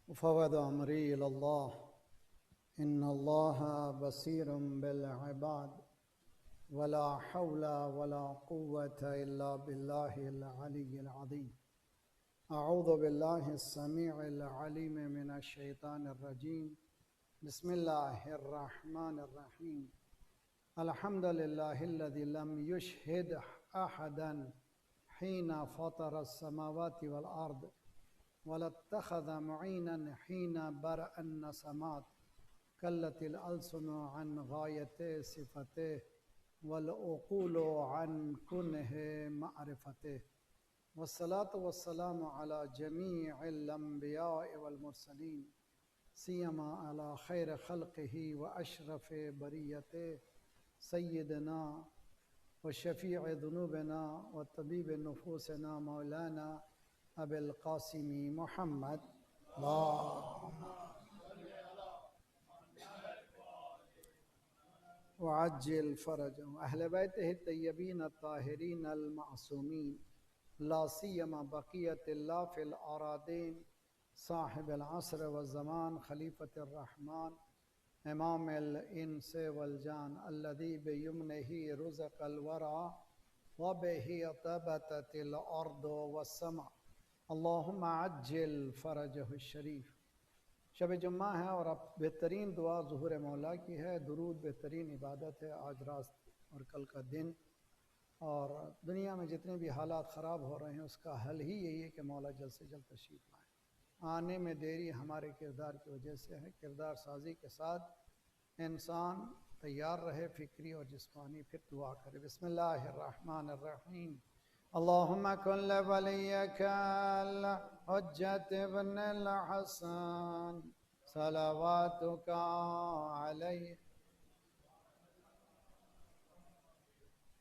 وفوض أمري إلى الله إن الله بصير بالعباد ولا حول ولا قوة إلا بالله العلي العظيم. أعوذ بالله السميع العليم من الشيطان الرجيم. بسم الله الرحمن الرحيم. الحمد لله الذي لم يشهد أحدا حين فطر السماوات والأرض ولا اتخذ معينا حين برأ النسمات كلت الألسن عن غاية صفته والعقول عن كنه معرفته، والصلاة والسلام على جميع الأنبياء والمرسلين سيما على خير خلقه وأشرف بريته سيدنا وشفيع ذنوبنا وطبيب نفوسنا مولانا أبي القاسم محمد وعجل فرجهم أهل بيته الطيبين الطاهرين المعصومين لا سيما بقية الله في الأراضين صاحب العصر والزمان خليفة الرحمن إمام الإنس والجان الذي بيمنه رزق الورى وبه طبتت الأرض والسماء اللهم عجل فرجه الشریف۔ شب جمعہ ہے اور اب بہترین دعا ظہور مولا کی ہے، درود بہترین عبادت ہے۔ آج رات اور کل کا دن اور دنیا میں جتنے بھی حالات خراب ہو رہے ہیں اس کا حل ہی یہی ہے کہ مولا جلد سے جلد تشریف لائیں۔ آنے میں دیری ہمارے کردار کی وجہ سے ہے۔ کردار سازی کے ساتھ انسان تیار رہے، فکری اور جسمانی، پھر دعا کرے۔ بسم اللہ الرحمن الرحیم۔ اللهم كن لوليك الحجة ابن الحسن صلواتك عليه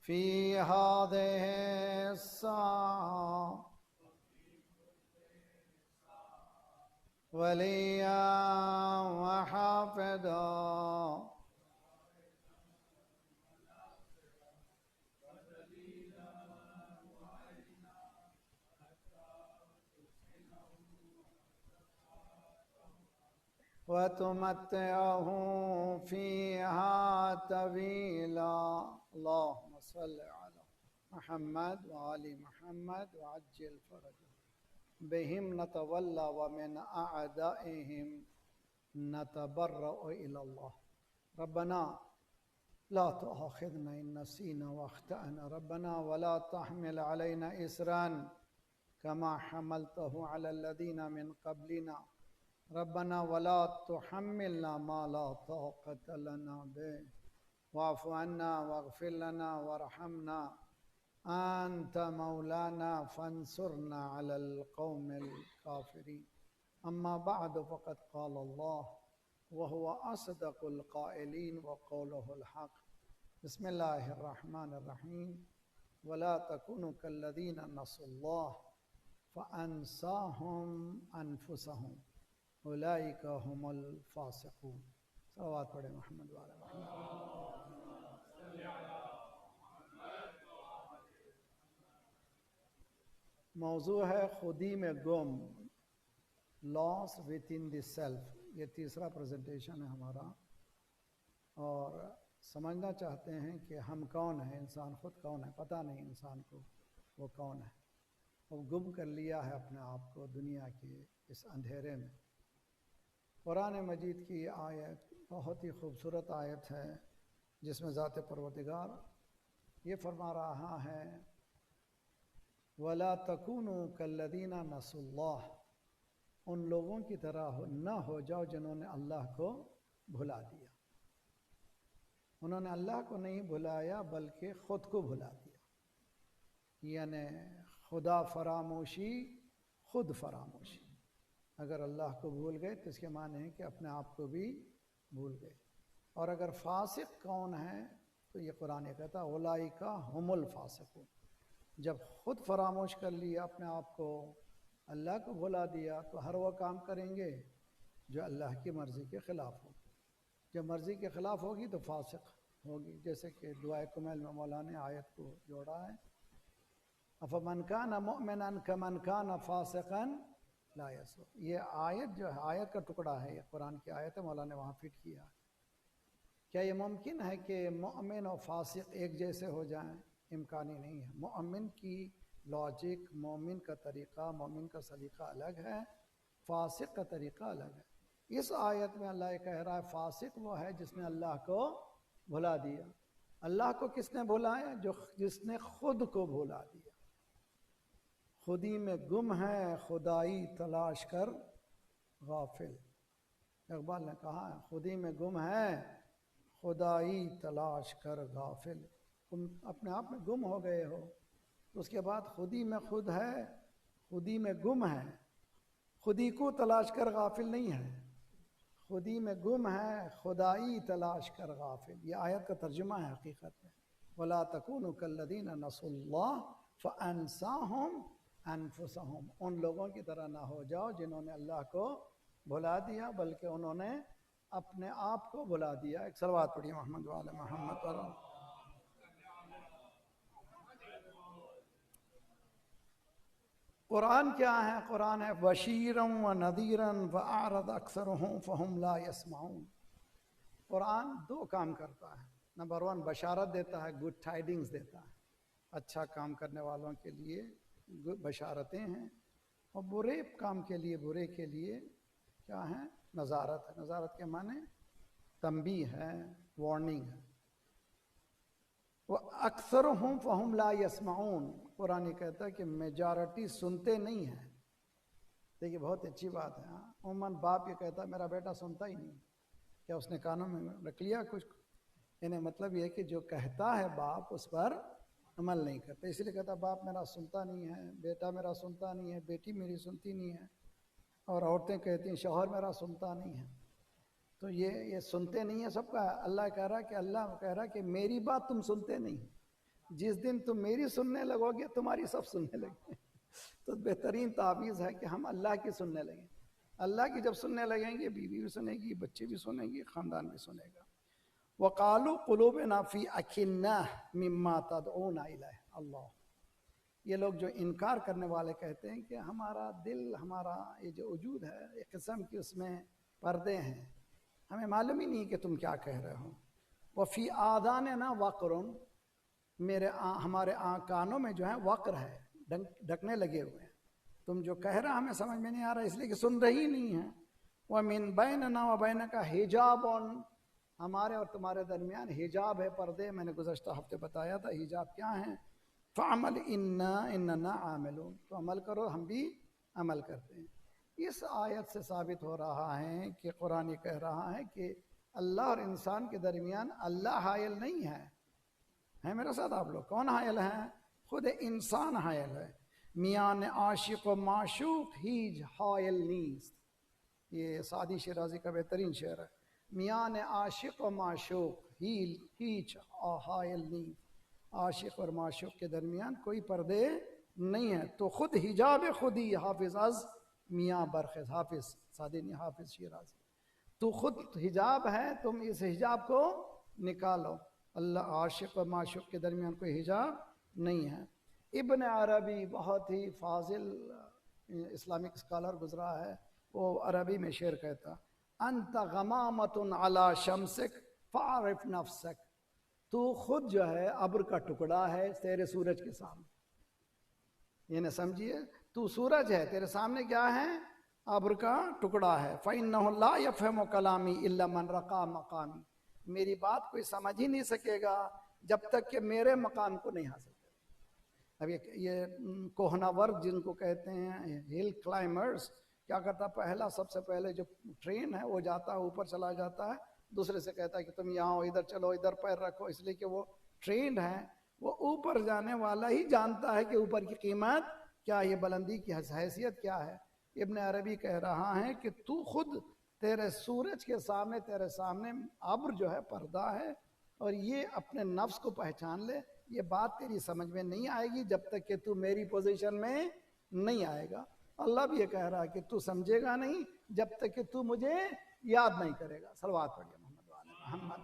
في هذه الساعة وليا وحافظا وتمتعه فيها طويلا اللهم صل على محمد وآل محمد وعجل فرجه بهم نتولى ومن أعدائهم نتبرأ إلى الله ربنا لا تؤاخذنا إن نسينا واخطأنا ربنا ولا تحمل علينا إصرا كما حملته على الذين من قبلنا ربنا ولا تحملنا ما لا طاقة لنا به واعف عنا واغفر لنا وارحمنا أنت مولانا فانصرنا على القوم الكافرين أما بعد فقد قال الله وهو أصدق القائلين وقوله الحق بسم الله الرحمن الرحيم ولا تكونوا كالذين نسوا الله فأنساهم أنفسهم اولئک هم الفاسقون۔ صلوات پڑھے محمد وعلی محمد۔ موضوع ہے خودی میں گم، لاس وتھ ان دی سیلف۔ یہ تیسرا پریزنٹیشن ہے ہمارا، اور سمجھنا چاہتے ہیں کہ ہم کون ہیں، انسان خود کون ہے۔ پتہ نہیں انسان کو وہ کون ہے، وہ گم کر لیا ہے اپنے آپ کو دنیا کے اس اندھیرے میں۔ قرآن مجید کی آیت بہت ہی خوبصورت آیت ہے جس میں ذات پروردگار یہ فرما رہا ہے وَلَا تَكُونُوا كَالَّذِينَ نَسُوا اللَّهَ، ان لوگوں کی طرح نہ ہو جاؤ جنہوں نے اللہ کو بھلا دیا۔ انہوں نے اللہ کو نہیں بھلایا بلکہ خود کو بھلا دیا، یعنی خدا فراموشی، خود فراموشی۔ اگر اللہ کو بھول گئے تو اس کے معنی ہے کہ اپنے آپ کو بھی بھول گئے۔ اور اگر فاسق کون ہے تو یہ قرآن کہتا ہے اولئک هم الفاسقون۔ جب خود فراموش کر لیا، اپنے آپ کو اللہ کو بھلا دیا، تو ہر وہ کام کریں گے جو اللہ کی مرضی کے خلاف ہو۔ جب مرضی کے خلاف ہوگی تو فاسق ہوگی، جیسے کہ دعائے کمیل میں مولانا نے آیت کو جوڑا ہے افمن کان مؤمنا کمن کان فاسقا لا یسو، یہ آیت جو ہے آیت کا ٹکڑا ہے، یہ قرآن کی آیت ہے، مولا نے وہاں فٹ کیا۔ کیا یہ ممکن ہے کہ مؤمن اور فاسق ایک جیسے ہو جائیں؟ امکانی نہیں ہے۔ مؤمن کی لاجک، مومن کا طریقہ، مومن کا سلیقہ الگ ہے، فاسق کا طریقہ الگ ہے۔ اس آیت میں اللہ یہ کہہ رہا ہے فاسق وہ ہے جس نے اللہ کو بھلا دیا۔ اللہ کو کس نے بھلایا؟ جس نے خود کو بھلا دیا۔ خودی میں گم ہے خدائی تلاش کر غافل۔ اقبال نے کہا ہے خودی میں گم ہے خدائی تلاش کر غافل۔ تم اپنے آپ میں گم ہو گئے ہو، تو اس کے بعد خودی میں خود ہے، خودی میں گم ہے، خودی کو تلاش کر غافل نہیں ہے، خودی میں گم ہے خدائی تلاش کر غافل۔ یہ آیت کا ترجمہ ہے حقیقت میں۔ وَلَا تَكُونُوا كَالَّذِينَ نَسُوا اللَّهَ فَأَنْسَاهُمْ أَنفُسَهُمْ۔ ان لوگوں کی طرح نہ ہو جاؤ جنہوں نے اللہ کو بھلا دیا، بلکہ انہوں نے اپنے آپ کو بھلا دیا۔ ایک صلوات پڑھیے محمد وعلی محمد پر۔ قرآن کیا ہے؟ قرآن ہے بشیرا و نذیرا فاعرض اکثرهم فهم لا يسمعون۔ قرآن دو کام کرتا ہے۔ نمبر 1 بشارت دیتا ہے، گڈ ٹائڈنگز دیتا ہے، اچھا کام کرنے والوں کے لیے بشارتیں ہیں، اور برے کام کے لیے، برے کے لیے کیا ہے؟ نظارت ہے۔ نظارت کے معنی تنبیہ ہے، وارننگ ہے۔ وَأَكْثَرُهُمْ فَهُمْ لَا يَسْمَعُونَ۔ قرآن کہتا ہے کہ میجارٹی سنتے نہیں ہیں۔ دیکھیے بہت اچھی بات ہے۔ عموماً باپ یہ کہتا ہے میرا بیٹا سنتا ہی نہیں، کیا اس نے کانوں میں رکھ لیا کچھ؟ یعنی مطلب یہ ہے کہ جو کہتا ہے باپ اس پر عمل نہیں کرتا، اس لیے کہتا باپ میرا سنتا نہیں ہے، بیٹا میرا سنتا نہیں ہے، بیٹی میری سنتی نہیں ہے، اور عورتیں کہتی ہیں شوہر میرا سنتا نہیں ہے۔ تو یہ سنتے نہیں ہیں سب کا۔ اللہ کہہ رہا ہے کہ میری بات تم سنتے نہیں، جس دن تم میری سننے لگو گے تمہاری سب سننے لگیں۔ تو بہترین تعویذ ہے کہ ہم اللہ کی سننے لگیں۔ اللہ کی جب سننے لگیں گے، بیوی بھی سنے گی، بچے بھی سنیں گے، خاندان بھی سنے گا۔ وَقَالُوا قُلُوبُنَا فِي أَكِنَّةٍ مِّمَّا تَدْعُونَ إِلَيْهِ۔ اللہ، یہ لوگ جو انکار کرنے والے کہتے ہیں کہ ہمارا دل، ہمارا یہ جو وجود ہے، ایک قسم کی اس میں پردے ہیں، ہمیں معلوم ہی نہیں کہ تم کیا کہہ رہے ہو۔ وَفِي آذَانِنَا وَقْرٌ، ہمارے کانوں میں جو ہے وقر ہے، ڈھکنے لگے ہوئے ہیں، تم جو کہہ رہا ہمیں سمجھ میں نہیں آ رہا اس لیے کہ سن رہی نہیں ہے۔ وَمِن بَيْنِنَا وَبَيْنَكَ حِجَابٌ، ہمارے اور تمہارے درمیان حجاب ہے، پردے۔ میں نے گزشتہ ہفتے بتایا تھا حجاب کیا ہے۔ فَعَمَلْ إِنَّنَا عَامِلُونَ، تو عمل کرو، ہم بھی عمل کرتے ہیں۔ اس آیت سے ثابت ہو رہا ہے کہ قرآن یہ کہہ رہا ہے کہ اللہ اور انسان کے درمیان اللہ حائل نہیں ہے میرے ساتھ آپ لوگ؟ کون حائل ہے؟ خود انسان حائل ہے۔ میان عاشق و معشوق ہیج حائل نیست، یہ سعدی شیرازی کا بہترین شعر ہے۔ میان عاشق و معشوق ہیج حائل نیست، عاشق اور معشوق کے درمیان کوئی پردے نہیں ہے۔ تو خود حجاب خودی حافظ از میاں برخیز، حافظ سعدی نہیں، حافظ شیرازی، تو خود حجاب ہے، تم اس حجاب کو نکالو۔ اللہ عاشق و معشوق کے درمیان کوئی حجاب نہیں ہے۔ ابن عربی بہت ہی فاضل اسلامک اسکالر گزرا ہے، وہ عربی میں شعر کہتا انت غمامۃ علی شمسک فاعرف نفسک، تو خود جو ہے ابر کا ٹکڑا ہے تیرے سورج کے سامنے۔ یہ نہ سمجھیے، تو سورج ہے، تیرے سامنے کیا ہے؟ ابر کا ٹکڑا ہے۔ فَإِنَّهُ لَا يَفْهَمُ كَلَامِي إِلَّا مَنْ رَقَى مَقَامِي، میری بات کوئی سمجھ ہی نہیں سکے گا جب تک کہ میرے مقام کو نہیں حاصل کرے۔ اب یہ کوہناور جن کو کہتے ہیں ہل کلائمرز، کیا کرتا پہلا سب سے پہلے جو ٹرین ہے وہ جاتا ہے اوپر چلا جاتا ہے، دوسرے سے کہتا ہے کہ تم یہاں ہو، ادھر چلو، ادھر پیر رکھو، اس لیے کہ وہ ٹرینڈ ہے، وہ اوپر جانے والا ہی جانتا ہے کہ اوپر کی قیمت کیا، یہ بلندی کی حیثیت کیا ہے۔ ابن عربی کہہ رہا ہے کہ تو خود تیرے سورج کے سامنے، تیرے سامنے ابر جو ہے پردہ ہے، اور یہ اپنے نفس کو پہچان لے۔ یہ بات تیری سمجھ میں نہیں آئے گی جب تک کہ تو میری پوزیشن میں نہیں آئے گا۔ اللہ بھی یہ کہہ رہا ہے کہ تو سمجھے گا نہیں جب تک کہ تو مجھے یاد نہیں کرے گا۔ صلوات پڑھیے محمد وعلی محمد۔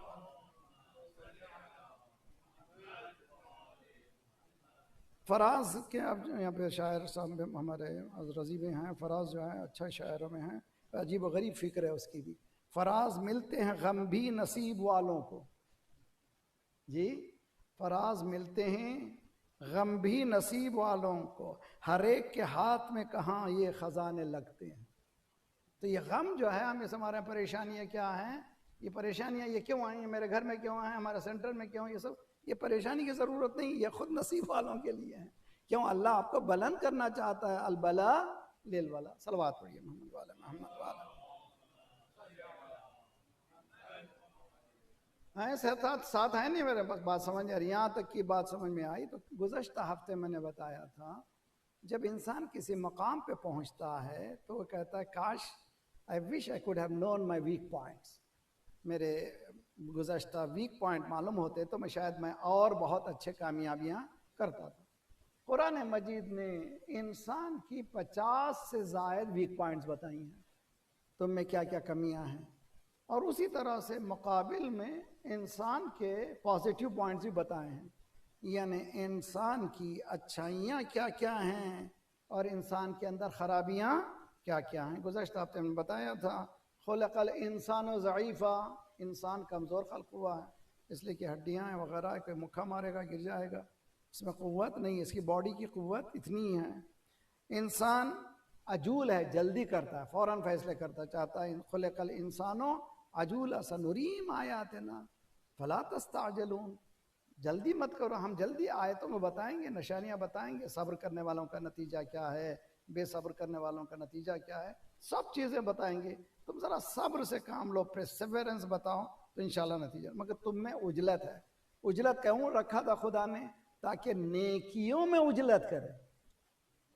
فراز کے اب یہاں پہ شاعر صاحب ہمارے رضی میں ہیں، فراز جو ہے اچھا شاعروں میں ہیں، عجیب و غریب فکر ہے اس کی بھی. فراز ملتے ہیں غم بھی نصیب والوں کو. جی فراز ملتے ہیں غم بھی نصیب والوں کو، ہر ایک کے ہاتھ میں کہاں یہ خزانے لگتے ہیں. تو یہ غم جو ہے ہم یہ ہمارے پریشانیاں کیا ہیں، یہ پریشانیاں یہ کیوں آئیں، میرے گھر میں کیوں آئیں، ہمارے سینٹر میں کیوں، یہ سب یہ پریشانی کی ضرورت نہیں، یہ خود نصیب والوں کے لیے ہیں. کیوں اللہ آپ کو بلند کرنا چاہتا ہے. البلا للولا. صلوات پڑھیے محمد والا محمد والا. ساتھ ہے نہیں میرے پاس، بات سمجھ آ رہی. یہاں تک کی بات سمجھ میں آئی تو گزشتہ ہفتے میں نے بتایا تھا جب انسان کسی مقام پہ پہنچتا ہے تو وہ کہتا ہے کاش I wish I could have known my weak points. میرے گزشتہ ویک پوائنٹ معلوم ہوتے تو شاید میں اور بہت اچھے کامیابیاں کرتا تھا. قرآن مجید نے انسان کی 50 سے زائد ویک پوائنٹس بتائی ہیں، تم میں کیا کیا کمیاں ہیں، اور اسی طرح سے مقابل میں انسان کے پازیٹیو پوائنٹس بھی بتائے ہیں. یعنی انسان کی اچھائیاں کیا کیا ہیں اور انسان کے اندر خرابیاں کیا کیا ہیں. گزشتہ ہفتے میں بتایا تھا خلق الانسان ضعیفا، انسان کمزور خلق ہوا ہے اس لیے کہ ہڈیاں ہیں وغیرہ، کوئی مکہ مارے گا گر جائے گا، اس میں قوت نہیں ہے، اس کی باڈی کی قوت اتنی ہے. انسان عجول ہے، جلدی کرتا ہے، فوراً فیصلے کرتا چاہتا ہے. خلق الانسان عجولا سنریم آیاتنا فلا تستعجلون. جلدی مت کرو، ہم جلدی آیتوں میں بتائیں گے، نشانیاں بتائیں گے، صبر کرنے والوں کا نتیجہ کیا ہے، بے صبر کرنے والوں کا نتیجہ کیا ہے، سب چیزیں بتائیں گے. تم ذرا صبر سے کام لو، پرسیورنس بتاؤ تو انشاءاللہ نتیجہ. مگر تم میں عجلت ہے. عجلت کیوں رکھا تھا خدا نے؟ تاکہ نیکیوں میں عجلت کرے.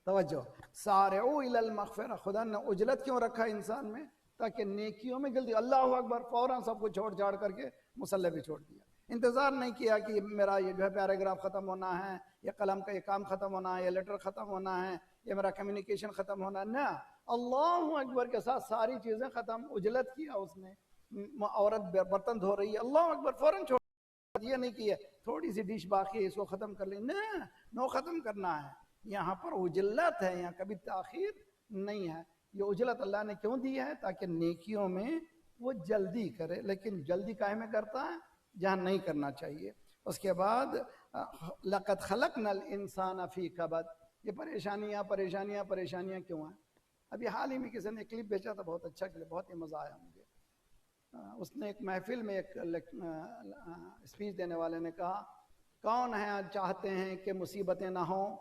توجہ، سارعوا الی المغفرہ. خدا نے عجلت کیوں رکھا انسان میں؟ تاکہ نیکیوں میں جلدی. اللہ اکبر فوراً سب کو چھوڑ چھاڑ کر کے مصلی بھی چھوڑ دیا. انتظار نہیں کیا کہ میرا یہ پیراگراف ختم ہونا ہے، یہ قلم کا یہ کام ختم ہونا ہے، یہ لیٹر ختم ہونا ہے، یہ میرا کمیونیکیشن ختم ہونا ہے. نہ، اللہ اکبر کے ساتھ ساری چیزیں ختم. عجلت کیا اس نے. عورت برتن دھو رہی ہے، اللہ اکبر فوراً چھوڑ. یہ نہیں کیا تھوڑی سی ڈش باقی ہے اس کو ختم کر لیں، نو ختم کرنا ہے. یہاں پر عجلت ہے، یہاں کبھی تاخیر نہیں ہے. یہ عجلت اللہ نے کیوں دی ہے؟ تاکہ نیکیوں میں وہ جلدی کرے. لیکن جلدی کاہے میں کرتا ہے؟ جہاں نہیں کرنا چاہیے. اس کے بعد لقد خلقنا الانسان فی کبد. یہ پریشانیاں پریشانیاں پریشانیاں کیوں ہیں؟ ابھی حال ہی میں کسی نے کلپ بھیجا تھا، بہت اچھا کلپ، بہت ہی مزہ آیا مجھے. اس نے ایک محفل میں ایک اسپیچ دینے والے نے کہا کون ہیں چاہتے ہیں کہ مصیبتیں نہ ہوں؟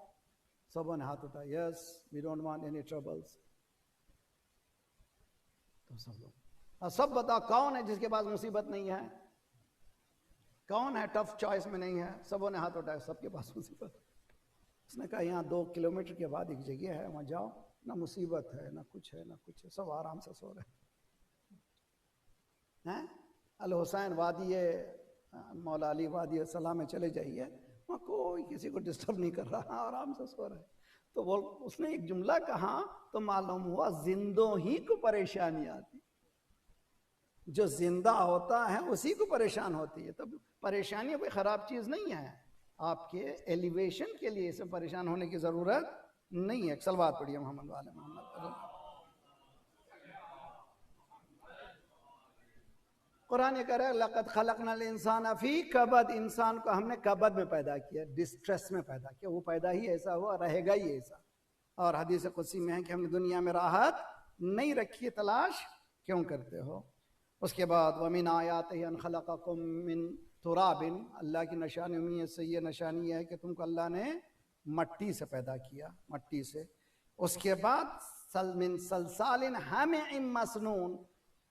سبوں نے ہاتھ اٹھایا، yes we don't want any troubles. تو سب لوگ سب بتا کون ہے جس کے پاس مصیبت نہیں ہے؟ کون ہے ٹف چوائس میں نہیں ہے؟ سبوں نے ہاتھ اٹھایا، سب کے پاس مصیبت. اس نے کہا یہاں 2 کلومیٹر کے بعد ایک جگہ ہے، وہاں جاؤ، نہ مصیبت ہے نہ کچھ ہے نہ کچھ ہے، سب آرام سے سو رہے ہیں. الحسین وادی مولا علی وادی السلام میں چلے جائیے، وہاں کوئی کسی کو ڈسٹرب نہیں کر رہا، آرام سے سو رہے. تو وہ اس نے ایک جملہ کہا تو معلوم ہوا زندوں ہی کو پریشانی آتی. جو زندہ ہوتا ہے اسی کو پریشان ہوتی ہے. تو پریشانی کوئی خراب چیز نہیں ہے، آپ کے ایلیویشن کے لیے اسے پریشان ہونے کی ضرورت نہیں ہے. صلوات پڑھیے محمد والے محمد. قرآن یہ کہہ رہا ہے لقد خلقنا الانسان فی کبد. انسان کو ہم نے کبد میں پیدا کیا، ڈسٹریس میں پیدا کیا. وہ پیدا ہی ایسا ہوا، رہے گا ہی ایسا. اور حدیث قدسی میں ہے کہ ہم نے دنیا میں راحت نہیں رکھی، تلاش کیوں کرتے ہو؟ اس کے بعد وَمِنْ آیَاتِهِ أَنْ خَلَقَكُم مِّن تُرَابٍ. اللہ کی نشانی میں سے یہ نشانی ہے کہ تم کو اللہ نے مٹی سے پیدا کیا، مٹی سے. اس کے بعد مِن صَلْصَالٍ حَمِإٍ مَّسْنُونٍ،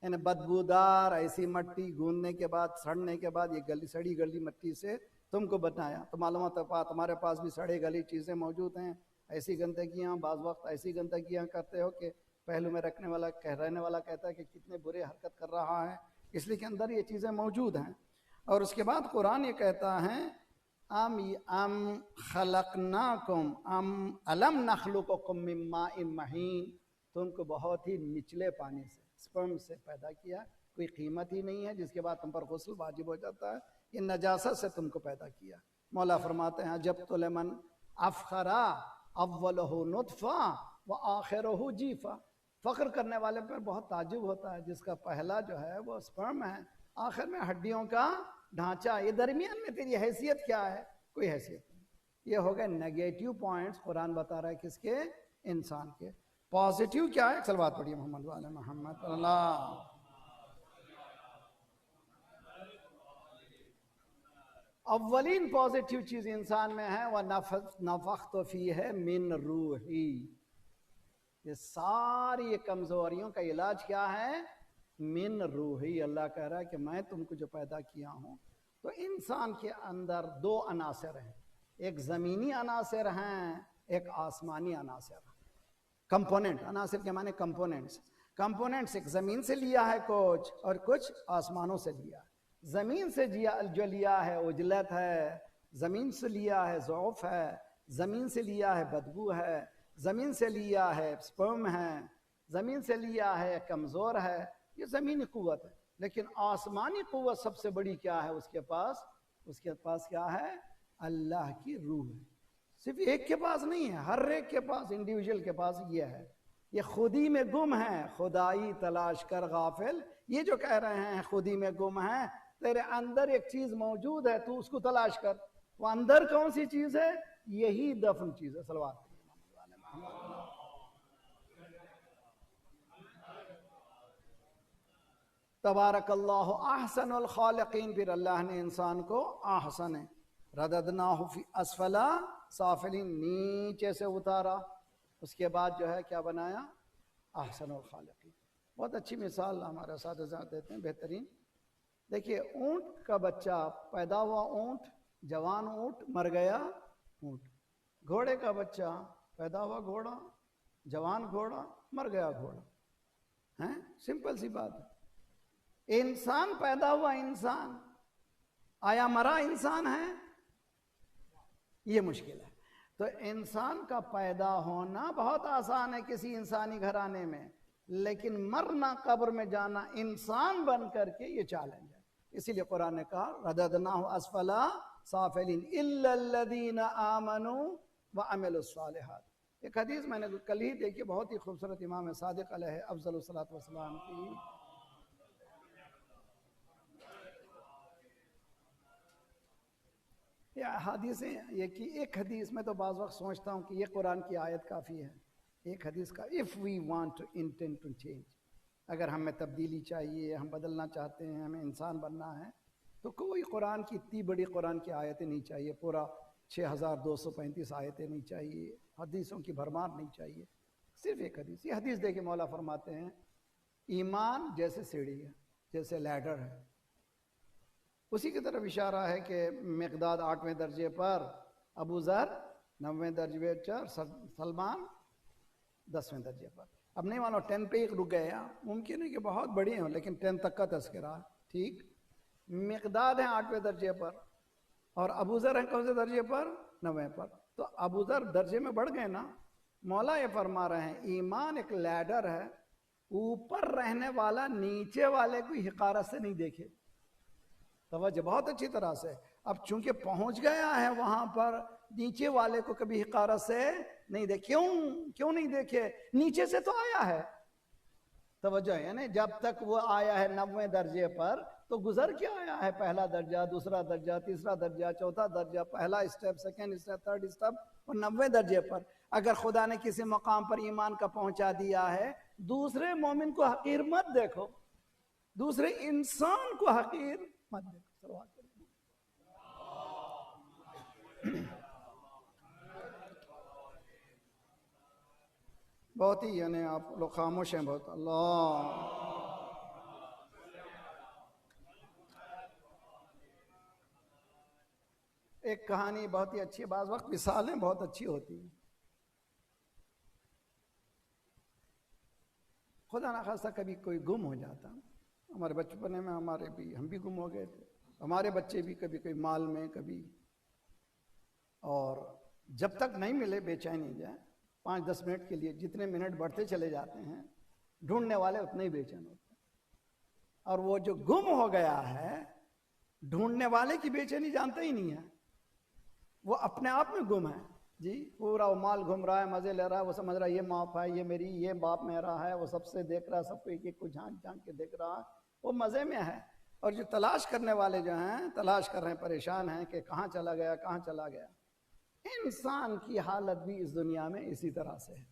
یعنی بدبودار ایسی مٹی گوندنے کے بعد، سڑنے کے بعد، یہ سڑی گلی مٹی سے تم کو بنایا. تو معلومات تمہارے پاس بھی سڑے گلی چیزیں موجود ہیں، ایسی گندگیاں. بعض وقت ایسی گندگیاں کرتے ہو کہ پہلو میں رہنے والا کہتا ہے کہ کتنے برے حرکت کر رہا ہے، اس لیے کہ اندر یہ چیزیں موجود ہیں. اور اس کے بعد قرآن یہ کہتا ہے ام خلقناکم الم نخلقکم من ماء مہین. تم کو بہت ہی نچلے پانی سے، سپرم سے پیدا کیا، کوئی قیمت ہی نہیں ہے جس کے بعد تم پر غسل واجب ہو جاتا ہے. یہ نجاست سے تم کو پیدا کیا. مولا فرماتے ہیں جب تو لمن افخرا اولہ نطفہ و آخرہ جیفا. فخر کرنے والے پر بہت تعجب ہوتا ہے جس کا پہلا جو ہے وہ سپرم ہے، آخر میں ہڈیوں کا ڈھانچہ. یہ درمیان میں تیری حیثیت کیا ہے؟ کوئی حیثیت نہیں. یہ ہو گئے نیگیٹو پوائنٹس قرآن بتا رہا ہے کس کے؟ انسان کے. پازیٹیو کیا ہے؟ صلوات پڑھیے محمد وعلی محمد اللہ. اولین پازیٹیو چیز انسان میں ہے وہ نفخت فیہ من روحی. یہ ساری کمزوریوں کا علاج کیا ہے؟ من روحی. اللہ کہہ رہا ہے کہ میں تم کو جو پیدا کیا ہوں. تو انسان کے اندر دو عناصر ہیں، ایک زمینی عناصر ہیں، ایک آسمانی عناصر ہیں. کمپوننٹ، عناصر کے معنی کمپوننٹس. کمپوننٹس ایک زمین سے لیا ہے کچھ اور کچھ آسمانوں سے لیا ہے. زمین سے جو لیا ہے عجلت ہے، زمین سے لیا ہے ضعف ہے، زمین سے لیا ہے بدبو ہے، زمین سے لیا ہے سپرم ہے، زمین سے لیا ہے کمزور ہے. یہ زمینی قوت ہے. لیکن آسمانی قوت سب سے بڑی کیا ہے اس کے پاس؟ اس کے پاس کیا ہے؟ اللہ کی روح ہے. صرف ایک کے پاس نہیں ہے، ہر ایک کے پاس، انڈیویجول کے پاس یہ ہے. یہ خودی میں گم ہے، خدائی تلاش کر غافل. یہ جو کہہ رہے ہیں خودی میں گم ہے، تیرے اندر ایک چیز موجود ہے، تو اس کو تلاش کر. وہ اندر کون سی چیز ہے؟ یہی دفن چیز ہے. صلوات. تبارک اللہ احسن الخالقین. پھر اللہ نے انسان کو احسن رددناہ فی اسفلا سافلین، نیچے سے اتارا. اس کے بعد جو ہے کیا بنایا؟ احسن الخالقین. بہت اچھی مثال ہمارے اساتذہ دیتے ہیں، بہترین. دیکھیے اونٹ کا بچہ پیدا ہوا، اونٹ جوان، اونٹ مر گیا اونٹ. گھوڑے کا بچہ پیدا ہوا، گھوڑا جوان، گھوڑا مر گیا گھوڑا. ہیں سمپل سی بات ہے. انسان پیدا ہوا، انسان آیا مرا انسان ہے؟ یہ مشکل ہے. تو انسان کا پیدا ہونا بہت آسان ہے کسی انسانی گھرانے میں، لیکن مرنا، قبر میں جانا انسان بن کر کے، یہ چیلنج ہے. اسی لیے قرآن نے کہا رددناہ اسفلا سافلین الا الذین آمنوا وعملوا الصالحات. ایک حدیث میں نے کل ہی دیکھی، بہت ہی خوبصورت، امام صادق علیہ افضل الصلاۃ والسلام کی. یہ حدیثیں، یہ کہ ایک حدیث میں تو بعض وقت سوچتا ہوں کہ یہ قرآن کی آیت کافی ہے. ایک حدیث کا if we want to intend to change، اگر ہمیں تبدیلی چاہیے، ہم بدلنا چاہتے ہیں، ہمیں انسان بننا ہے، تو کوئی قرآن کی اتنی بڑی قرآن کی آیتیں نہیں چاہیے، پورا 6235 آیتیں نہیں چاہیے، حدیثوں کی بھرمار نہیں چاہیے. صرف ایک حدیث. یہ حدیث دیکھے مولا فرماتے ہیں ایمان جیسے سیڑھی ہے، جیسے لیڈر ہے. اسی کی طرف اشارہ ہے کہ مقداد 8ویں درجے پر، ابو ذر 9ویں درجے پر، سلمان 10ویں درجے پر. اب نہیں مانو 10 پہ ایک رک گئے. ممکن ہے کہ بہت بڑی ہوں لیکن 10 تک کا تذکرہ. ٹھیک. مقداد ہیں 8ویں درجے پر اور ابو ذر ہیں کون سے درجے پر؟ 9ویں پر. تو ابو ذر درجے میں بڑھ گئے نا. مولا یہ فرما رہے ہیں ایمان ایک لیڈر ہے، اوپر رہنے والا نیچے والے کو حقارت سے نہیں دیکھے. توجہ بہت اچھی طرح سے. اب چونکہ پہنچ گیا ہے وہاں پر، نیچے والے کو کبھی حقارت سے نہیں دیکھے. کیوں نہیں دیکھے؟ نیچے سے تو آیا ہے. توجہ ہے. یعنی جب تک وہ آیا ہے 9ویں درجے پر تو گزر کے آیا ہے، پہلا درجہ، دوسرا درجہ، تیسرا درجہ، چوتھا درجہ، پہلا step, second step, third step, اور 9ویں درجے پر. اگر خدا نے کسی مقام پر ایمان کا پہنچا دیا ہے، دوسرے مومن کو حقیر مت دیکھو، دوسرے انسان کو حقیر مت دیکھو. بہت ہی یعنی آپ لوگ خاموش ہیں بہت. اللہ ایک کہانی بہت ہی اچھی، بعض وقت مثالیں بہت اچھی ہوتی ہیں. خدا نخواستہ کبھی کوئی گم ہو جاتا. ہمارے بچپنے میں ہم بھی گم ہو گئے تھے، ہمارے بچے بھی کبھی کوئی مال میں، کبھی. اور جب تک نہیں ملے بے چین نہیں جائے. 5-10 منٹ کے لیے جتنے منٹ بڑھتے چلے جاتے ہیں ڈھونڈنے والے اتنے ہی بے چین ہوتے ہیں. اور وہ جو گم ہو گیا ہے ڈھونڈنے والے کی بے چینی جانتا ہی نہیں ہے، وہ اپنے آپ میں گم ہے. جی پورا وہ مال گھوم رہا ہے، مزے لے رہا ہے، وہ سمجھ رہا ہے یہ ماں ہے، یہ میری، یہ باپ میرا ہے، وہ سب سے دیکھ رہا ہے، سب کو ایک ایک کو جھانک جھانک کے دیکھ رہا ہے، وہ مزے میں ہے۔ اور جو تلاش کرنے والے جو ہیں تلاش کر رہے ہیں، پریشان ہیں کہ کہاں چلا گیا، کہاں چلا گیا۔ انسان کی حالت بھی اس دنیا میں اسی طرح سے ہے۔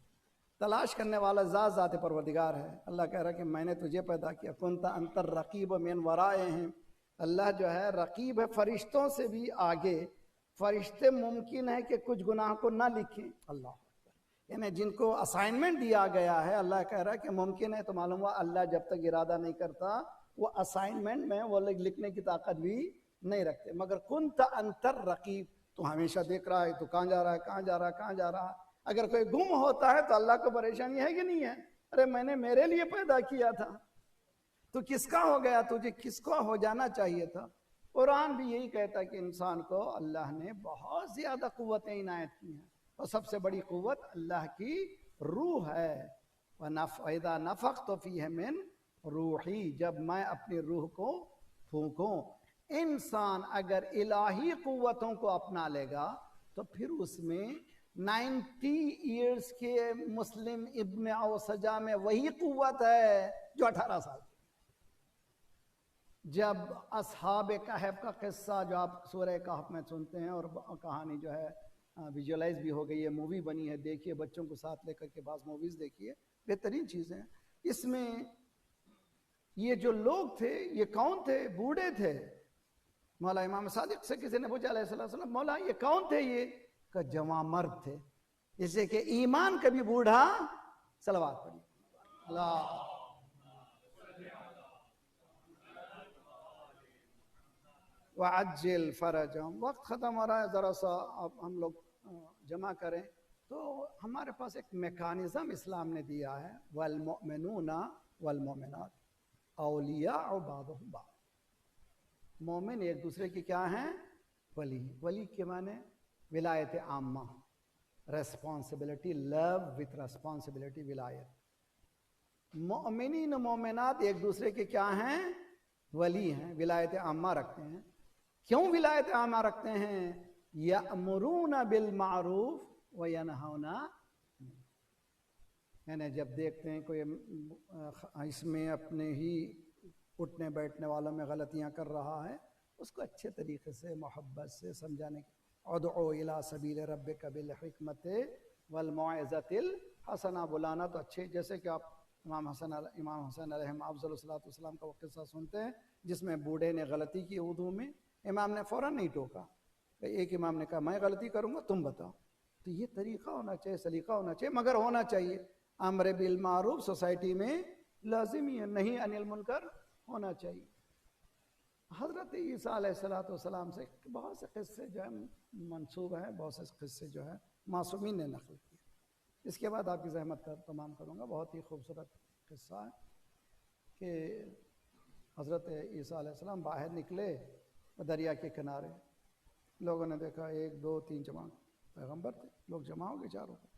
تلاش کرنے والا ذات پروردگار ہے۔ اللہ کہہ رہا ہے کہ میں نے تجھے پیدا کیا، کنت انت الرقیب من ورائہم، اللہ جو ہے رقیب ہے فرشتوں سے بھی آگے۔ فرشتے ممکن ہے کہ کچھ گناہ کو نہ لکھیں، اللہ یعنی جن کو اسائنمنٹ دیا گیا ہے، اللہ کہہ رہا ہے کہ ممکن ہے، تو معلوم ہوا اللہ جب تک ارادہ نہیں کرتا وہ اسائنمنٹ میں وہ لوگ لکھنے کی طاقت بھی نہیں رکھتے، مگر کنت انت الرقیب، تو ہمیشہ دیکھ رہا ہے تو کہاں جا رہا ہے، کہاں جا رہا ہے، کہاں جا رہا ہے۔ اگر کوئی گم ہوتا ہے تو اللہ کو پریشانی ہے کہ نہیں ہے؟ ارے میں نے میرے لیے پیدا کیا تھا، تو کس کا ہو گیا، تجھے کس کو ہو جانا چاہیے تھا۔ قرآن بھی یہی کہتا ہے کہ انسان کو اللہ نے بہت زیادہ قوتیں عنایت کی ہیں، اور سب سے بڑی قوت اللہ کی روح ہے۔ وَإِذَا نَفَخْتُ فِيهِ مِن روحی، جب میں اپنی روح کو پھونکوں۔ انسان اگر الہی قوتوں کو اپنا لے گا تو پھر اس میں 90 ایئرز کے مسلم ابن اوسجا میں وہی قوت ہے جو 18 سال کی۔ جب اصحاب کہف کا قصہ جو آپ سورہ کہف میں سنتے ہیں، اور کہانی جو ہے ویژولائز بھی ہو گئی ہے، مووی بنی ہے، دیکھیے بچوں کو ساتھ لے کر کے بعض موویز دیکھیے، بہترین چیزیں ہیں۔ اس میں یہ جو لوگ تھے یہ کون تھے؟ بوڑھے تھے۔ مولا امام صادق سے کسی نے پوچھا علیہ الصلوۃ والسلام، مولا یہ کون تھے؟ یہ کہ جوان مرد تھے، جیسے کہ ایمان کبھی بوڑھا، صلوات پڑھی اللہ۔ وعجل فرجهم۔ وقت ختم ہو رہا ہے، ذرا سا اب ہم لوگ جمع کریں تو ہمارے پاس ایک میکانزم اسلام نے دیا ہے، والمؤمنون والمؤمنات اولیاء بعضهم بعض۔ مومن ایک دوسرے کی کیا ہیں؟ ولی۔ ولی کے معنی ولایت عامہ، ریسپانسبلٹی، لو وتھ ریسپانسبلٹی، ولایت۔ مؤمنین و مومنات ایک دوسرے کے کیا ہیں؟ ولی ہیں، ولایت عامہ رکھتے ہیں۔ کیوں ولایت عامہ رکھتے ہیں؟ یأمرون بالمعروف وینہون، یعنی جب دیکھتے ہیں کوئی اس میں اپنے ہی اٹھنے بیٹھنے والوں میں غلطیاں کر رہا ہے، اس کو اچھے طریقے سے محبت سے سمجھانے کی، ادعو الی سبیل ربک بالحکمت والموعظۃ الحسنہ، بلانا تو اچھے، جیسے کہ آپ امام حسن علیہ افضل الصلاۃ والسلام کا وہ قصہ سنتے ہیں جس میں بوڑھے نے غلطی کی وضو میں، امام نے فوراً نہیں ٹوکا، ایک امام نے کہا میں غلطی کروں گا تم بتاؤ۔ تو یہ طریقہ ہونا چاہیے، سلیقہ ہونا چاہیے، مگر ہونا چاہیے۔ امر بالمعروف سوسائٹی میں لازمی ہے، نہیں عن المنکر ہونا چاہیے۔ حضرت عیسیٰ علیہ السلام سے بہت سے قصے جو ہے منسوب ہیں، بہت سے قصے جو ہے معصومین نے نقل کیے۔ اس کے بعد آپ کی زحمت کا تمام کروں گا۔ بہت ہی خوبصورت قصہ ہے کہ حضرت عیسیٰ علیہ السلام باہر نکلے دریا کے کنارے، لوگوں نے دیکھا 1 2 3 جمع پیغمبر تھے، لوگ جمع ہو گئے چاروں پر،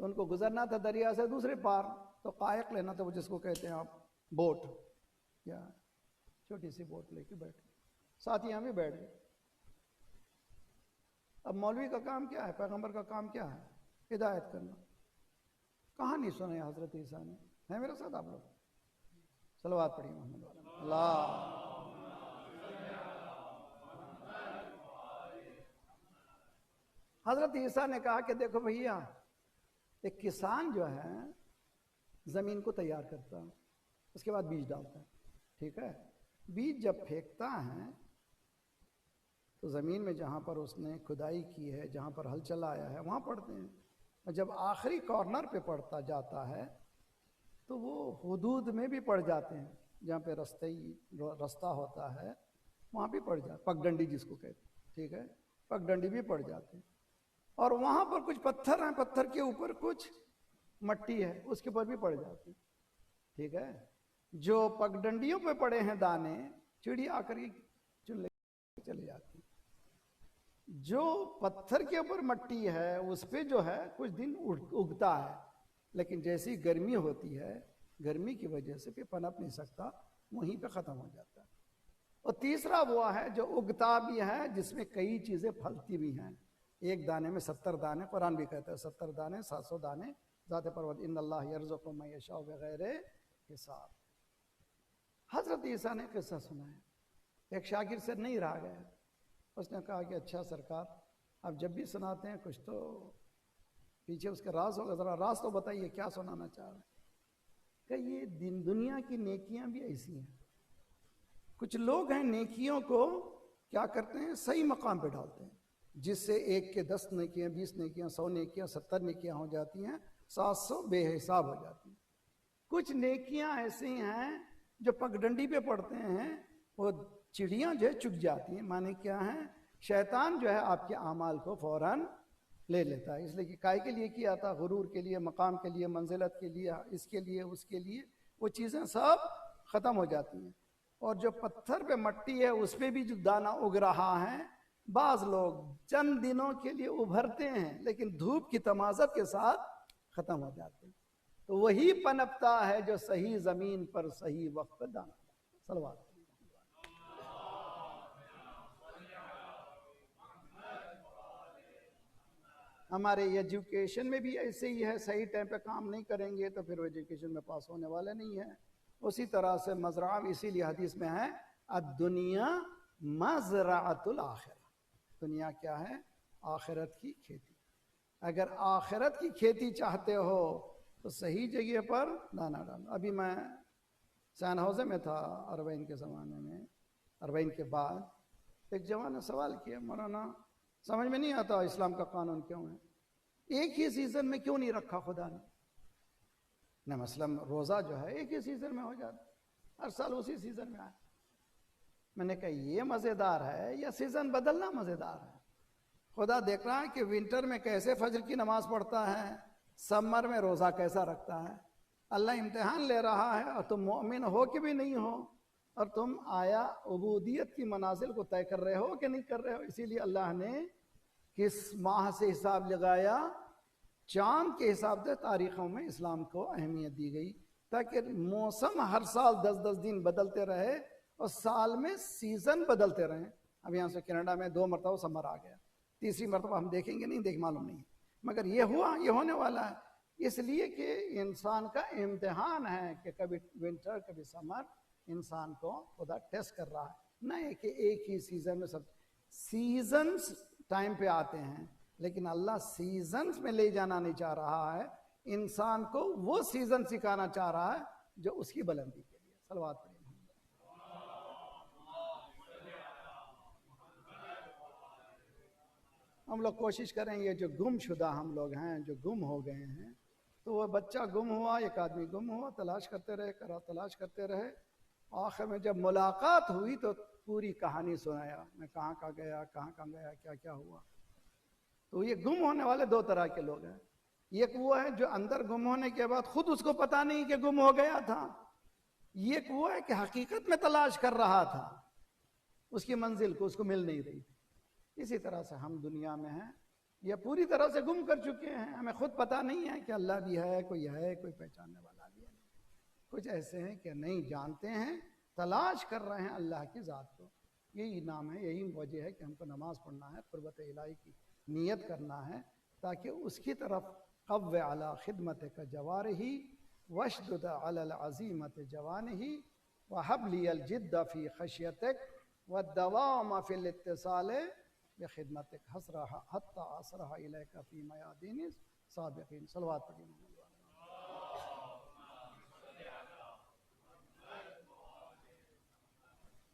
تو ان کو گزرنا تھا دریا سے دوسرے پار، تو قائق لینا تھا، وہ جس کو کہتے ہیں آپ بوٹ، یا چھوٹی سی بوٹ لے کے بیٹھے، ساتھی ہم بھی بیٹھ گئے۔ اب مولوی کا کام کیا ہے؟ پیغمبر کا کام کیا ہے؟ ہدایت کرنا۔ کہانی سنے حضرت عیسیٰ نے، ہے میرے ساتھ آپ لوگ؟ صلوات پڑھیے محمد اللہ۔ حضرت عیسیٰ نے کہا کہ دیکھو بھیا، ایک کسان جو ہے زمین کو تیار کرتا ہے، اس کے بعد بیج ڈالتا ہے، ٹھیک ہے؟ بیج جب پھینکتا ہے تو زمین میں جہاں پر اس نے کھدائی کی ہے، جہاں پر ہل چلایا ہے، وہاں پڑتے ہیں، اور جب آخری کارنر پہ پڑتا جاتا ہے تو وہ حدود میں بھی پڑ جاتے ہیں، جہاں پہ رستہ ہوتا ہے وہاں بھی پڑ جاتے، پگ ڈنڈی جس کو کہتے ہیں، ٹھیک ہے؟ پگ ڈنڈی بھی پڑ جاتے ہیں، اور وہاں پر کچھ پتھر ہیں، پتھر کے اوپر کچھ مٹی ہے، اس کے اوپر بھی پڑ جاتی، ٹھیک ہے؟ جو پگ ڈنڈیوں پہ پڑے ہیں دانے، چڑی آ کر کے چن لے چلے جاتی، جو پتھر کے اوپر مٹی ہے اس پہ جو ہے کچھ دن اگتا ہے، لیکن جیسی گرمی ہوتی ہے، گرمی کی وجہ سے پھر پنپ نہیں سکتا، وہیں پہ ختم ہو جاتا ہے۔ اور تیسرا وہ ہے جو اگتا بھی ہے، جس میں کئی چیزیں پھلتی بھی ہیں، ایک دانے میں 70 دانے، قرآن بھی کہتا ہے 70 دانے 700 دانے ذات پرورد، ان اللہ یرزق من یشاء بغیر حساب۔ حضرت عیسیٰ نے قصہ سنا ہے، ایک شاگرد سے نہیں رہا گیا، اس نے کہا کہ اچھا سرکار اب جب بھی سناتے ہیں کچھ تو پیچھے اس کا راز ہوگا، ذرا راز تو بتائیے کیا سنانا چاہ رہے ہیں۔ کہ یہ دنیا کی نیکیاں بھی ایسی ہیں، کچھ لوگ ہیں نیکیوں کو کیا کرتے ہیں صحیح مقام پہ ڈالتے ہیں، جس سے ایک کے 10 نیکیاں 20 نیکیاں 100 نیکیاں 70 نیکیاں ہو جاتی ہیں، 700 بے حساب ہو جاتی ہیں۔ کچھ نیکیاں ایسی ہیں جو پگڈنڈی پہ پڑتے ہیں، وہ چڑیاں جو ہے چگ جاتی ہیں، معنی کیا ہے شیطان جو ہے آپ کے اعمال کو فوراً لے لیتا ہے، اس لیے کہ کائے کے لیے کیا تھا، غرور کے لیے، مقام کے لیے، منزلت کے لیے، اس کے لیے اس کے لیے، وہ چیزیں سب ختم ہو جاتی ہیں۔ اور جو پتھر پہ مٹی ہے اس پہ بھی جو دانہ اگ رہا ہے، بعض لوگ چند دنوں کے لیے ابھرتے ہیں لیکن دھوپ کی تمازت کے ساتھ ختم ہو جاتے ہیں، تو وہی پنپتا ہے جو صحیح زمین پر صحیح وقت پہ دانا صلوات۔ ہمارے ایجوکیشن میں بھی ایسے ہی ہے، صحیح ٹائم پہ کام نہیں کریں گے تو پھر وہ ایجوکیشن میں پاس ہونے والے نہیں ہیں۔ اسی طرح سے مزرعہ، اسی لیے حدیث میں ہے الدنیا مزرعۃ الآخرہ، دنیا کیا ہے آخرت کی کھیتی۔ اگر آخرت کی کھیتی چاہتے ہو تو صحیح جگہ پر دانا ڈالو۔ ابھی میں سین ہاؤزے میں تھا اربعین کے زمانے میں، اربعین کے بعد ایک جوان نے سوال کیا، مولانا سمجھ میں نہیں آتا اسلام کا قانون کیوں ہے، ایک ہی سیزن میں کیوں نہیں رکھا خدا نے مثلاً روزہ جو ہے ایک ہی سیزن میں ہو جاتا، ہر سال اسی سیزن میں آئے۔ میں نے کہا یہ مزیدار ہے یا سیزن بدلنا مزیدار ہے؟ خدا دیکھ رہا ہے کہ ونٹر میں کیسے فجر کی نماز پڑھتا ہے، سمر میں روزہ کیسا رکھتا ہے۔ اللہ امتحان لے رہا ہے اور تم مومن ہو کہ بھی نہیں ہو، اور تم آیا عبودیت کی منازل کو طے کر رہے ہو کہ نہیں کر رہے ہو۔ اسی لیے اللہ نے کس ماہ سے حساب لگایا، چاند کے حساب سے تاریخوں میں اسلام کو اہمیت دی گئی، تاکہ موسم ہر سال 10 دن بدلتے رہے اور سال میں سیزن بدلتے رہیں۔ اب یہاں سے کینیڈا میں 2 مرتبہ سمر آ گیا، تیسری مرتبہ ہم دیکھیں گے نہیں، معلوم نہیں، مگر یہ ہوا، یہ ہونے والا ہے، اس لیے کہ انسان کا امتحان ہے کہ کبھی ونٹر کبھی سمر، انسان کو خدا ٹیسٹ کر رہا ہے، نہیں کہ ایک ہی سیزن میں سب سیزنز ٹائم پہ آتے ہیں، لیکن اللہ سیزنز میں لے جانا نہیں چاہ رہا ہے، انسان کو وہ سیزن سکھانا چاہ رہا ہے جو اس کی بلندی کے لیے۔ صلوات پڑھیں۔ ہم لوگ کوشش کریں یہ جو گم شدہ ہم لوگ ہیں، جو گم ہو گئے ہیں، تو وہ بچہ گم ہوا، ایک آدمی گم ہوا، تلاش کرتے رہے، تلاش کرتے رہے، آخر میں جب ملاقات ہوئی تو پوری کہانی سنایا، میں کہاں گیا، کہاں گیا، کیا کیا ہوا۔ تو یہ گم ہونے والے 2 طرح کے لوگ ہیں، ایک وہ ہے جو اندر گم ہونے کے بعد خود اس کو پتا نہیں کہ گم ہو گیا تھا، ایک وہ ہے کہ حقیقت میں تلاش کر رہا تھا اس کی منزل کو، اس کو مل نہیں رہی تھی۔ اسی طرح سے ہم دنیا میں ہیں، یہ پوری طرح سے گم کر چکے ہیں، ہمیں خود پتا نہیں ہے کہ اللہ بھی ہے، کوئی پہچاننے والا بھی ہے۔ کچھ ایسے ہیں کہ نہیں جانتے ہیں، تلاش کر رہے ہیں اللہ کی ذات کو۔ یہی نام ہے، یہی وجہ ہے کہ ہم کو نماز پڑھنا ہے، قربت الہی کی نیت کرنا ہے، تاکہ اس کی طرف قو علی خدمتک جوارحی واشدد علی العزیمت جوانحی وہب لی الجد فی خشیتک والدوام فی الاتصال بخدمتک حتی اسرح الیک فی میادین سابقین۔ صلوات پڑھیں۔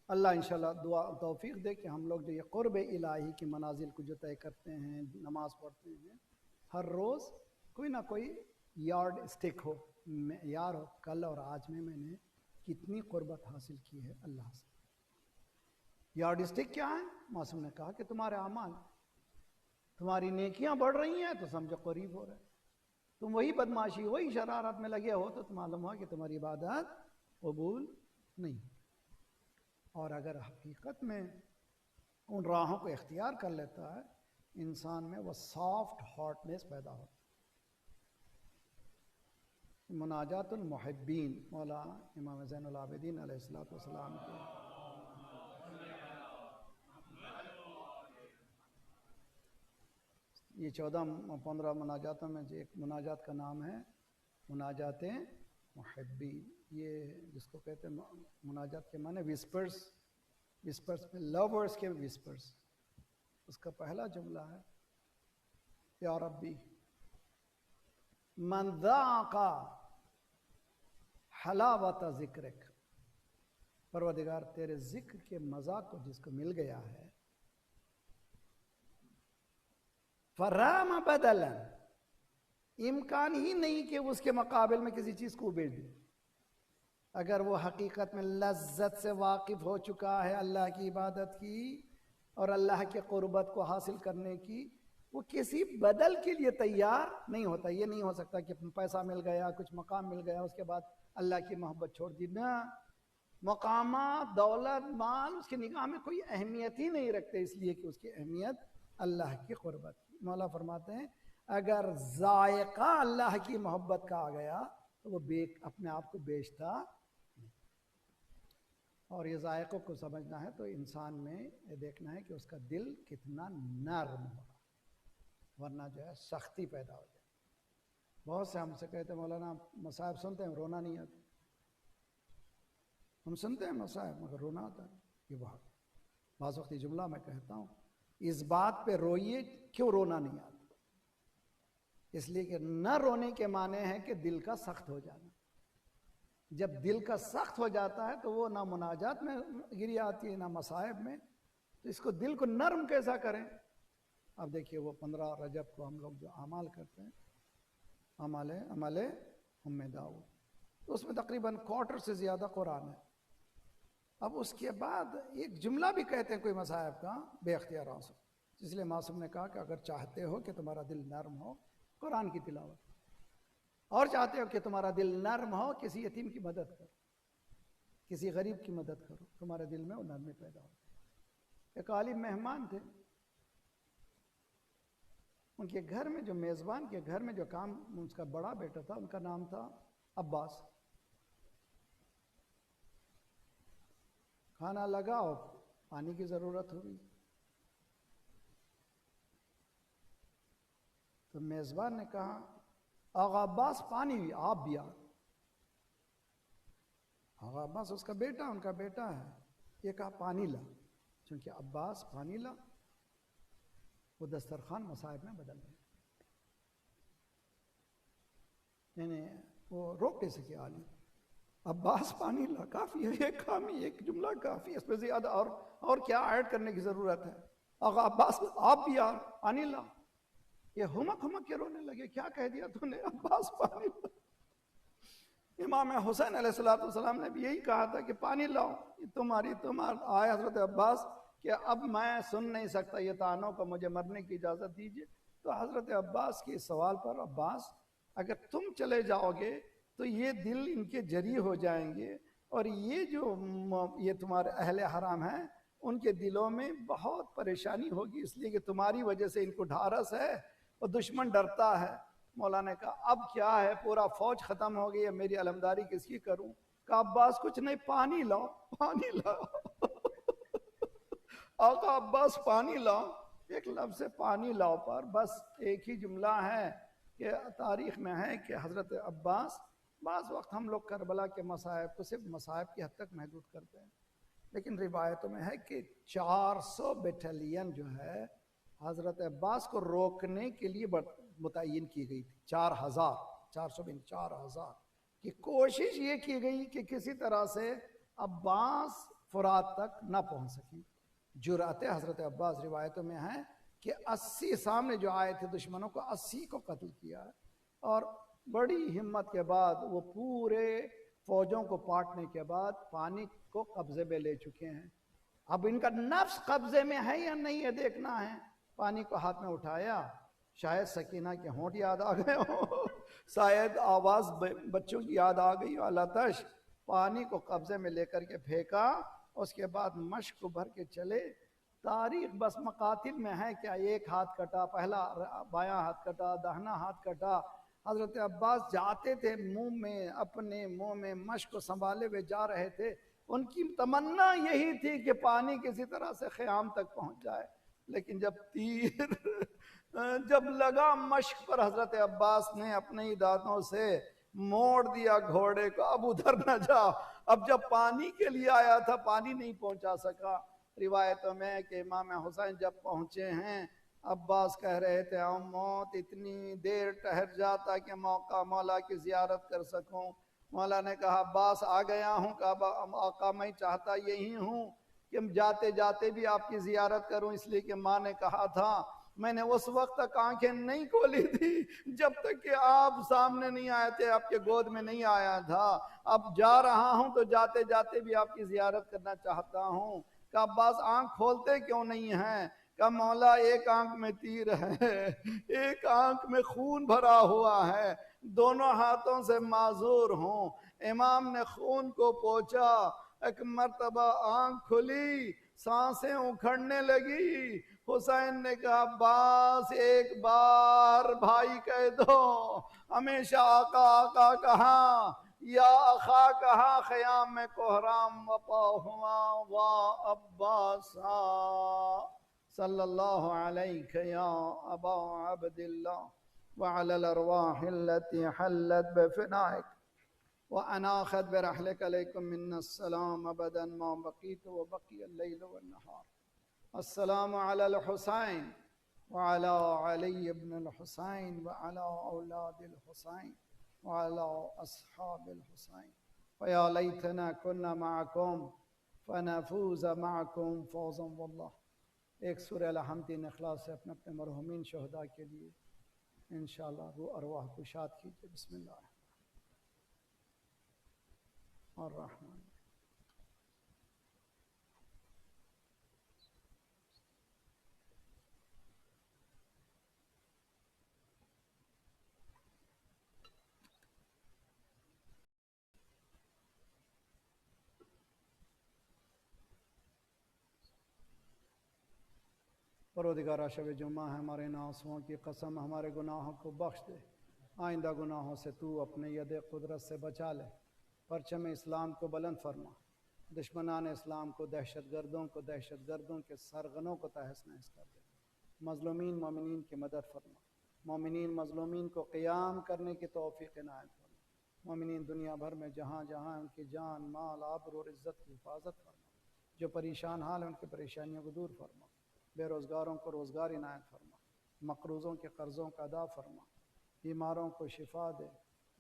اللہ انشاءاللہ دعا توفیق دے کہ ہم لوگ جو یہ قرب الہی کی منازل کو جو طے کرتے ہیں، نماز پڑھتے ہیں، ہر روز کوئی نہ کوئی یارڈ اسٹک ہو، معیار ہو، کل اور آج میں نے کتنی قربت حاصل کی ہے اللہ سے۔ یارڈ اسٹک کیا ہے؟ معصوم نے کہا کہ تمہارے اعمال، تمہاری نیکیاں بڑھ رہی ہیں تو سمجھو قریب ہو رہے، تم وہی بدماشی وہی شرارت میں لگے ہو تو معلوم ہوا کہ تمہاری عبادت قبول نہیں۔ اور اگر حقیقت میں ان راہوں کو اختیار کر لیتا ہے، انسان میں وہ سافٹ ہارٹنیس پیدا ہوتا ہے۔ مناجات المحبین، مولا امام زین العابدین علیہ السلام کے یہ 14-15 مناجاتوں میں ایک مناجات کا نام ہے مناجات محبین. یہ جس کو کہتے ہیں مناجات کے معنی وسپرز میں لورز کے وسپرز. اس کا پہلا جملہ ہے یا ربی من ذاق حلاوت ذکرک، پروردگار تیرے ذکر کے مزہ کو جس کو مل گیا ہے، فرام بدلا، امکان ہی نہیں کہ اس کے مقابل میں کسی چیز کو بیچ دے. اگر وہ حقیقت میں لذت سے واقف ہو چکا ہے اللہ کی عبادت کی اور اللہ کے قربت کو حاصل کرنے کی، وہ کسی بدل کے لیے تیار نہیں ہوتا. یہ نہیں ہو سکتا کہ پیسہ مل گیا، کچھ مقام مل گیا، اس کے بعد اللہ کی محبت چھوڑ دی. نہ، مقامات، دولت، مال اس کی نگاہ میں کوئی اہمیت ہی نہیں رکھتے، اس لیے کہ اس کی اہمیت اللہ کی قربت کی. مولا فرماتے ہیں اگر ذائقہ اللہ کی محبت کا آ گیا تو وہ اپنے آپ کو بیچتا نہیں. اور یہ ذائقوں کو سمجھنا ہے تو انسان میں یہ دیکھنا ہے کہ اس کا دل کتنا نرم ہو رہا، ورنہ جو ہے سختی پیدا ہو جائے. بہت سے ہم سے کہتے ہیں مولانا مصائب سنتے ہیں رونا نہیں آتا. ہم سنتے ہیں مصائب مگر رونا آتا ہے. یہ بعض وقت یہ جملہ میں کہتا ہوں، اس بات پہ روئیے کیوں رونا نہیں آتا. اس لیے کہ نہ رونے کے معنی ہے کہ دل کا سخت ہو جانا. جب دل کا سخت ہو جاتا ہے تو وہ نہ مناجات میں گری آتی ہے نہ مصائب میں. تو اس کو دل کو نرم کیسا کریں. اب دیکھیے وہ 15 رجب کو ہم لوگ جو اعمال کرتے ہیں، عمل ام داؤد، تو اس میں تقریباً کوارٹر سے زیادہ قرآن ہے. اب اس کے بعد ایک جملہ بھی کہتے ہیں کوئی مصائب کا بے اختیار آنسو. اس لیے معصوم نے کہا کہ اگر چاہتے ہو کہ تمہارا دل نرم ہو قرآن کی تلاوت، اور چاہتے ہو کہ تمہارا دل نرم ہو کسی یتیم کی مدد کرو، کسی غریب کی مدد کرو، تمہارے دل میں وہ نرمی پیدا ہو. ایک عالم مہمان تھے، ان کے گھر میں جو میزبان کے گھر میں جو کام اس کا بڑا بیٹا تھا، ان کا نام تھا عباس. کھانا لگا اور پانی کی ضرورت ہوئی تو میزبان نے کہا آغا عباس پانی بھی، آپ بھی آ. آغا عباس اس کا بیٹا، ان کا بیٹا ہے، یہ کہا پانی لا. چونکہ عباس پانی لا، وہ دسترخوان مصائب میں بدل گئے. یعنی وہ روک نہیں سکے عالم. عباس پانی لا کافی ہے، ایک خامی، ایک جملہ کافی ہے، اس پہ زیادہ اور کیا ایڈ کرنے کی ضرورت ہے. آغا عباس آپ بھی یار پانی لا. یہ ہمک کے رونے لگے، کیا کہہ دیا تو نے، عباس پانی لا. امام حسین علیہ السلام نے بھی یہی کہا تھا کہ پانی لاؤ. آئے حضرت عباس کہ اب میں سن نہیں سکتا یہ طعنوں کو، مجھے مرنے کی اجازت دیجیے. تو حضرت عباس کے سوال پر عباس اگر تم چلے جاؤ گے تو یہ دل ان کے جری ہو جائیں گے، اور یہ تمہارے اہل حرام ہیں ان کے دلوں میں بہت پریشانی ہوگی، اس لیے کہ تمہاری وجہ سے ان کو ڈھارس ہے اور دشمن ڈرتا ہے. مولانا نے کہا اب کیا ہے، پورا فوج ختم ہو گئی ہے، میری علمداری کس کی کروں. کہا عباس کچھ نہیں، پانی لاؤ. پانی لاؤ. آقا عباس پانی لاؤ. ایک لفظ پانی لاؤ پر بس ایک ہی جملہ ہے کہ تاریخ میں ہے کہ حضرت عباس، بعض وقت ہم لوگ کربلا کے مصائب کو صرف مصائب کی حد تک محدود کرتے ہیں، لیکن روایتوں میں ہے کہ 400 بیٹلین جو ہے حضرت عباس کو روکنے کے لیے متعین کی گئی تھی. 4,000 کی کوشش یہ کی گئی کہ کسی طرح سے عباس فرات تک نہ پہنچ سکیں. جرأت حضرت عباس روایتوں میں ہے کہ 80 سامنے جو آئے تھے دشمنوں کو 80 کو قتل کیا ہے، اور بڑی ہمت کے بعد وہ پورے فوجوں کو پاٹنے کے بعد پانی کو قبضے میں لے چکے ہیں. اب ان کا نفس قبضے میں ہے یا نہیں یہ دیکھنا ہے. پانی کو ہاتھ میں اٹھایا، شاید سکینہ کے ہونٹ یاد آ گئے ہوں، شاید آواز بچوں کی یاد آ گئی، لاتش پانی کو قبضے میں لے کر کے پھینکا. اس کے بعد مشق کو بھر کے چلے. تاریخ بس مقاتل میں ہے کیا ایک ہاتھ کٹا، پہلا بایاں ہاتھ کٹا، داہنا ہاتھ کٹا. حضرت عباس جاتے تھے اپنے منہ میں مشق کو سنبھالے ہوئے جا رہے تھے. ان کی تمنا یہی تھی کہ پانی کسی طرح سے خیام تک پہنچ جائے، لیکن جب تیر جب لگا مشق پر حضرت عباس نے اپنے ہی دانتوں سے موڑ دیا گھوڑے کو، اب ادھر نہ جا۔ اب جب پانی کے لیے آیا تھا پانی نہیں پہنچا سکا۔ روایتوں میں کہ امام حسین جب پہنچے ہیں، عباس کہہ رہے تھے موت اتنی دیر ٹھہر جاتا کہ مولا کی زیارت کر سکوں۔ مولا نے کہا عباس آ گیا ہوں، کہا آقا میں چاہتا یہی ہوں کہ جاتے جاتے بھی آپ کی زیارت کروں، اس لیے کہ ماں نے کہا تھا۔ میں نے اس وقت تک آنکھیں نہیں کھولی تھی جب تک کہ آپ سامنے نہیں آئے تھے، آپ کے گود میں نہیں آیا تھا۔ اب جا رہا ہوں تو جاتے جاتے بھی آپ کی زیارت کرنا چاہتا ہوں۔ کہ عباس آنکھ کھولتے کیوں نہیں ہیں؟ کہ مولا ایک آنکھ میں تیر ہے، ایک آنکھ میں خون بھرا ہوا ہے، دونوں ہاتھوں سے معذور ہوں۔ امام نے خون کو پوچھا، ایک مرتبہ آنکھ کھلی، سانسیں اکھڑنے لگی۔ حسین نے کہا عباس ایک بار بھائی کہہ دو، ہمیشہ آقا آقا کہا، یا اخا کہا، خیام میں کوہرام وپا ہوا وا عباسا صلی اللہ علیہ یا ابا عبداللہ وعلی الارواح التي حلت بفنائك وأناخت برحلك عليكم منا السلام أبدا ما بقيت وبقي الليل والنهار. السلام على الحسين وعلى علي بن الحسين وعلى أولاد الحسين وعلى أصحاب الحسين. فيا ليتنا كنا معكم فنفوز معكم فوزا والله. ایک سورہ الحمدین اخلاص سے اپنے اپنے مرحومین شہداء کے لیے انشاءاللہ روح ارواح کشاد کیجئے. بسم اللہ الرحمن. پروردگارہ شب جمعہ ہے، ہمارے ان آنسوؤں کی قسم ہمارے گناہوں کو بخش دے، آئندہ گناہوں سے تو اپنے ید قدرت سے بچا لے، پرچم اسلام کو بلند فرما، دشمنان اسلام کو، دہشت گردوں کے سرغنوں کو تہس نہس کر دے، مظلومین مومنین کی مدد فرما، مومنین مظلومین کو قیام کرنے کی توفیق عنایت فرما، مومنین دنیا بھر میں جہاں جہاں ان کی جان مال آبرو اور عزت کی حفاظت فرما، جو پریشان حال ہیں ان کی پریشانیوں کو دور فرما، بے روزگاروں کو روزگار عنایت فرما، مقروضوں کے قرضوں کا ادا فرما، بیماروں کو شفا دے،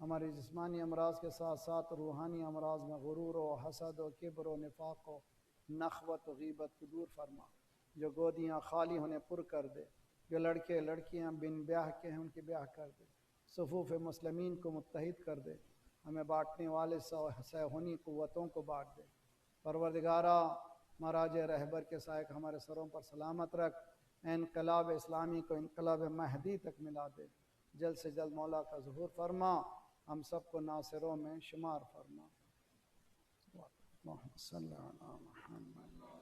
ہماری جسمانی امراض کے ساتھ ساتھ روحانی امراض میں غرور و حسد و کبر و نفاق و نخوت و غیبت کو دور فرما، جو گودیاں خالی ہونے پر کر دے، جو لڑکے لڑکیاں بن بیاہ کے ہیں ان کی بیاہ کر دے، صفوف مسلمین کو متحد کر دے، ہمیں بانٹنے والے سہونی قوتوں کو بانٹ دے. پروردگارہ مہاراج رہبر کے سائق ہمارے سروں پر سلامت رکھ، انقلاب اسلامی کو انقلاب مہدی تک ملا دے، جلد سے جلد مولا کا ظہور فرما، ہم سب کو ناصروں میں شمار فرما. اللہم صلی علی محمد.